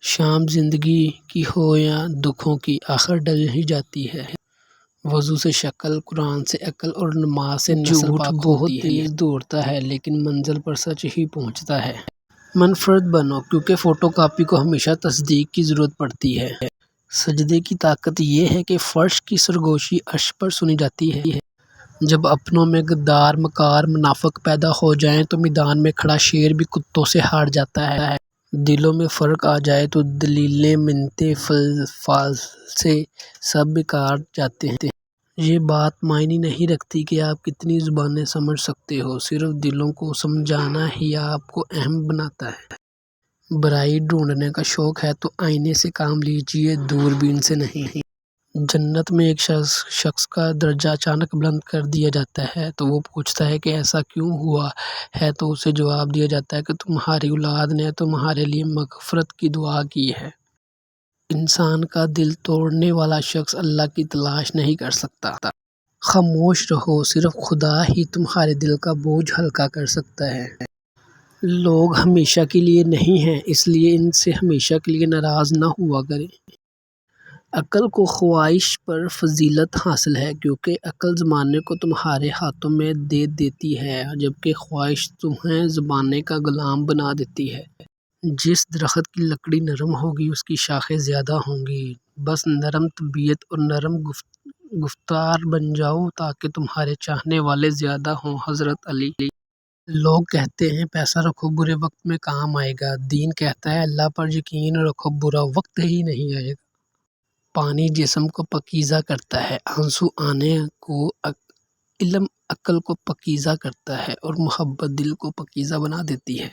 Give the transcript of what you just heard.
شام زندگی کی ہو یا دکھوں کی، آخر ڈل ہی جاتی ہے۔ وضو سے شکل، قرآن سے عقل اور نماز سے نسل پاک ہوتی ہے۔ بہت تیز دوڑتا ہے لیکن منزل پر سچ ہی پہنچتا ہے۔ منفرد بنو، کیونکہ فوٹو کاپی کو ہمیشہ تصدیق کی ضرورت پڑتی ہے۔ سجدے کی طاقت یہ ہے کہ فرش کی سرگوشی عرش پر سنی جاتی ہے۔ جب اپنوں میں غدار، مکار، منافق پیدا ہو جائیں تو میدان میں کھڑا شیر بھی کتوں سے ہار جاتا ہے۔ دلوں میں فرق آ جائے تو دلیلیں، منتیں، فالسے سب بیکار جاتے ہیں۔ یہ بات معنی نہیں رکھتی کہ آپ کتنی زبانیں سمجھ سکتے ہو، صرف دلوں کو سمجھانا ہی آپ کو اہم بناتا ہے۔ برائی ڈھونڈنے کا شوق ہے تو آئینے سے کام لیجیے، دوربین سے نہیں۔ جنت میں ایک شخص کا درجہ اچانک بلند کر دیا جاتا ہے تو وہ پوچھتا ہے کہ ایسا کیوں ہوا ہے، تو اسے جواب دیا جاتا ہے کہ تمہاری اولاد نے تمہارے لیے مغفرت کی دعا کی ہے۔ انسان کا دل توڑنے والا شخص اللہ کی تلاش نہیں کر سکتا۔ خاموش رہو، صرف خدا ہی تمہارے دل کا بوجھ ہلکا کر سکتا ہے۔ لوگ ہمیشہ کے لیے نہیں ہیں، اس لیے ان سے ہمیشہ کے لیے ناراض نہ ہوا کریں۔ عقل کو خواہش پر فضیلت حاصل ہے، کیونکہ عقل زمانے کو تمہارے ہاتھوں میں دے دیتی ہے، جبکہ خواہش تمہیں زمانے کا غلام بنا دیتی ہے۔ جس درخت کی لکڑی نرم ہوگی اس کی شاخیں زیادہ ہوں گی۔ بس نرم طبیعت اور نرم گفتار بن جاؤ تاکہ تمہارے چاہنے والے زیادہ ہوں۔ حضرت علی۔ لوگ کہتے ہیں پیسہ رکھو، برے وقت میں کام آئے گا۔ دین کہتا ہے اللہ پر یقین رکھو، برا وقت ہی نہیں آئے گا۔ پانی جسم کو پاکیزہ کرتا ہے، آنسو آنے کو، علم عقل کو پاکیزہ کرتا ہے اور محبت دل کو پاکیزہ بنا دیتی ہے۔